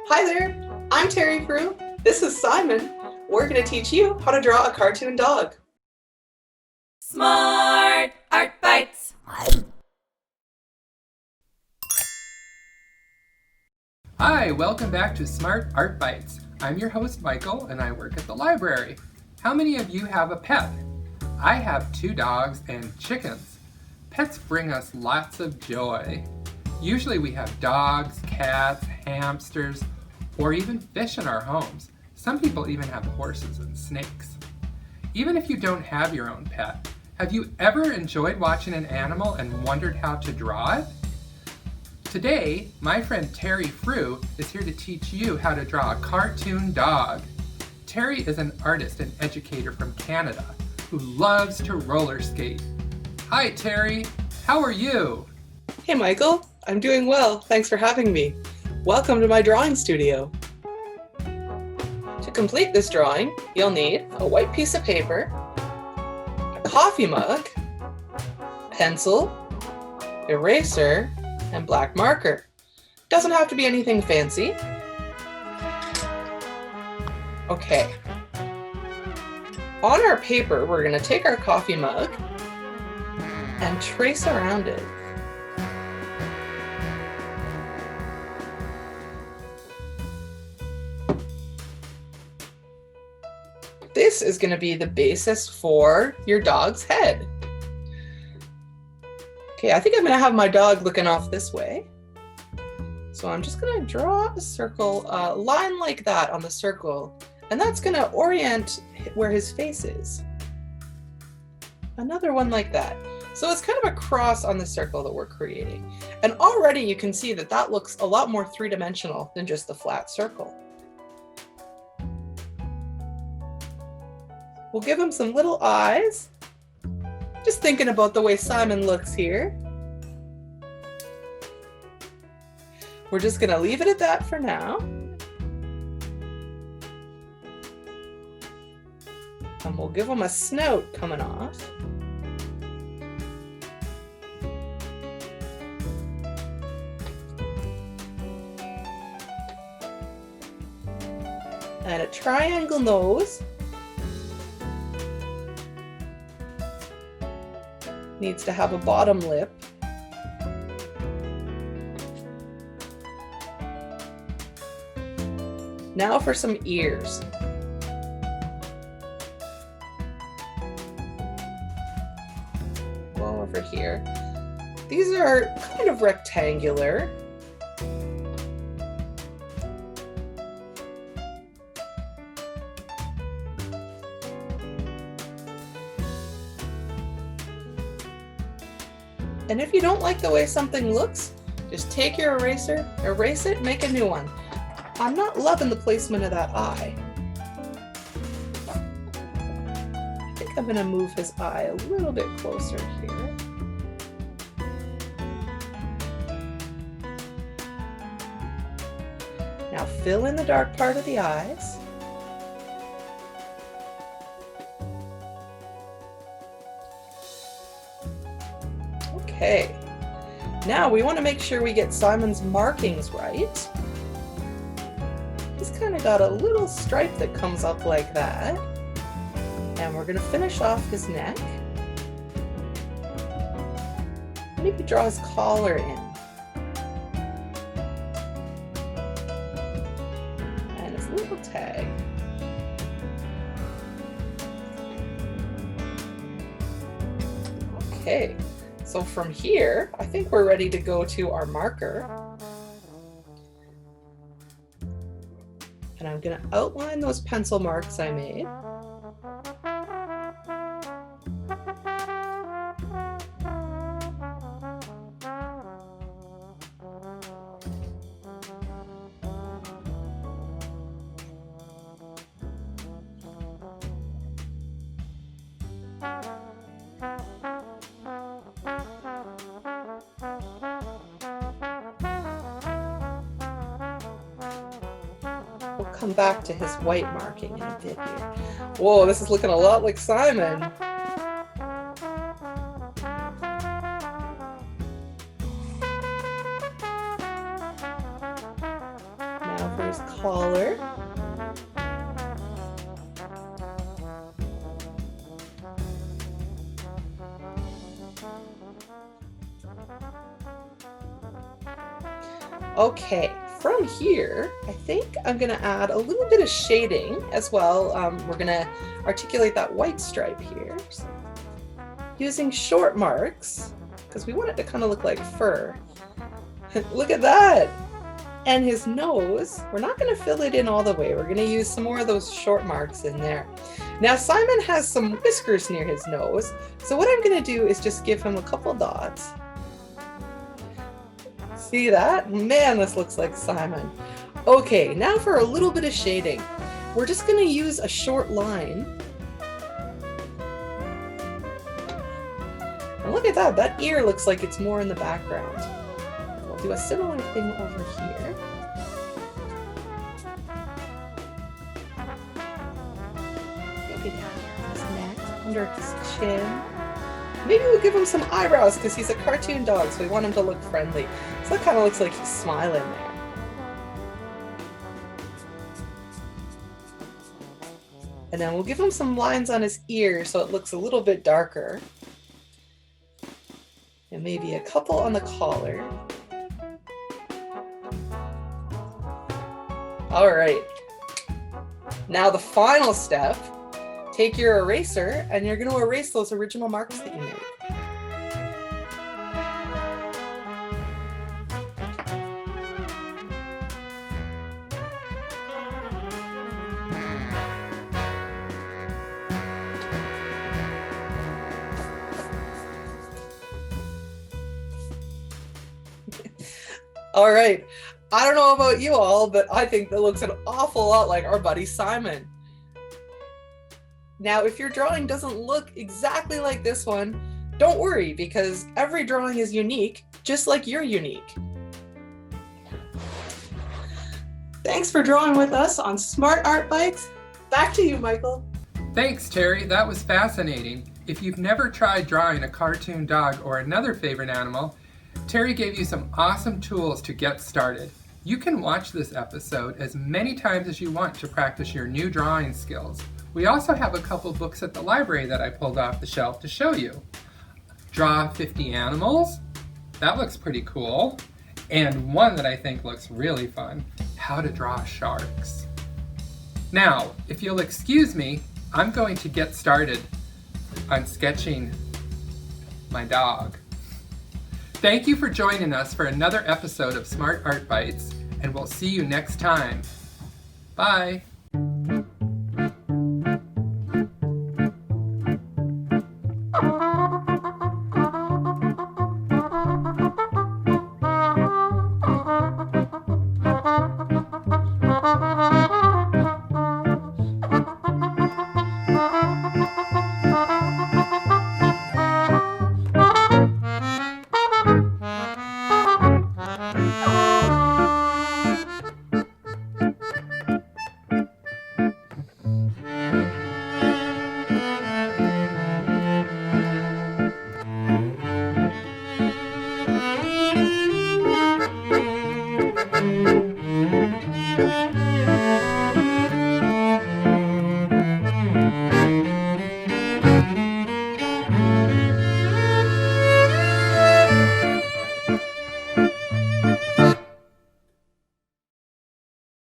Hi there, I'm Terri Frew. This is Simon. We're going to teach you how to draw a cartoon dog. Smart Art Bites. Hi, welcome back to Smart Art Bites. I'm your host Michael and I work at the library. How many of you have a pet? I have 2 dogs and chickens. Pets bring us lots of joy. Usually we have dogs, cats, hamsters, or even fish in our homes. Some people even have horses and snakes. Even if you don't have your own pet, have you ever enjoyed watching an animal and wondered how to draw it? Today, my friend Terri Frew is here to teach you how to draw a cartoon dog. Terri is an artist and educator from Canada who loves to roller skate. Hi Terri, how are you? Hey Michael, I'm doing well. Thanks for having me. Welcome to my drawing studio. To complete this drawing, you'll need a white piece of paper, a coffee mug, pencil, eraser, and black marker. Doesn't have to be anything fancy. Okay. On our paper, we're going to take our coffee mug and trace around it. This is going to be the basis for your dog's head. Okay, I think I'm going to have my dog looking off this way. So I'm just going to draw a circle, line like that on the circle, and that's going to orient where his face is. Another one like that. So it's kind of a cross on the circle that we're creating. And already you can see that that looks a lot more three-dimensional than just the flat circle. We'll give him some little eyes. Just thinking about the way Simon looks here. We're just going to leave it at that for now. And we'll give him a snout coming off. And a triangle nose. Needs to have a bottom lip. Now for some ears. Go over here. These are kind of rectangular. And if you don't like the way something looks, just take your eraser, erase it, make a new one. I'm not loving the placement of that eye. I think I'm going to move his eye a little bit closer here. Now fill in the dark part of the eyes. Okay, now we want to make sure we get Simon's markings right. He's kind of got a little stripe that comes up like that. And we're going to finish off his neck. Maybe draw his collar in. And his little tag. Okay. So from here, I think we're ready to go to our marker. And I'm going to outline those pencil marks I made. We'll come back to his white marking in a bit here. Whoa, this is looking a lot like Simon. Now for his collar. Okay, from here, I think I'm gonna add a little bit of shading as well. We're gonna articulate that white stripe here. So, using short marks, because we want it to kind of look like fur. Look at that! And his nose, we're not gonna fill it in all the way. We're gonna use some more of those short marks in there. Now Simon has some whiskers near his nose, so what I'm gonna do is just give him a couple dots. See that? Man, this looks like Simon. Okay, now for a little bit of shading. We're just gonna use a short line. And look at that, that ear looks like it's more in the background. We'll do a similar thing over here. Maybe down here on his neck, under his chin. Maybe we'll give him some eyebrows because he's a cartoon dog, so we want him to look friendly. So that kind of looks like he's smiling there. And then we'll give him some lines on his ear so it looks a little bit darker. And maybe a couple on the collar. All right. Now the final step. Take your eraser and you're going to erase those original marks that you made. All right. I don't know about you all, but I think that looks an awful lot like our buddy Simon. Now, if your drawing doesn't look exactly like this one, don't worry because every drawing is unique, just like you're unique. Thanks for drawing with us on Smart Art Bites. Back to you, Michael. Thanks, Terry. That was fascinating. If you've never tried drawing a cartoon dog or another favorite animal, Terry gave you some awesome tools to get started. You can watch this episode as many times as you want to practice your new drawing skills. We also have a couple books at the library that I pulled off the shelf to show you. Draw 50 Animals. That looks pretty cool. And one that I think looks really fun, How to Draw Sharks. Now, if you'll excuse me, I'm going to get started on sketching my dog. Thank you for joining us for another episode of Smart Art Bites, and we'll see you next time. Bye. Oh.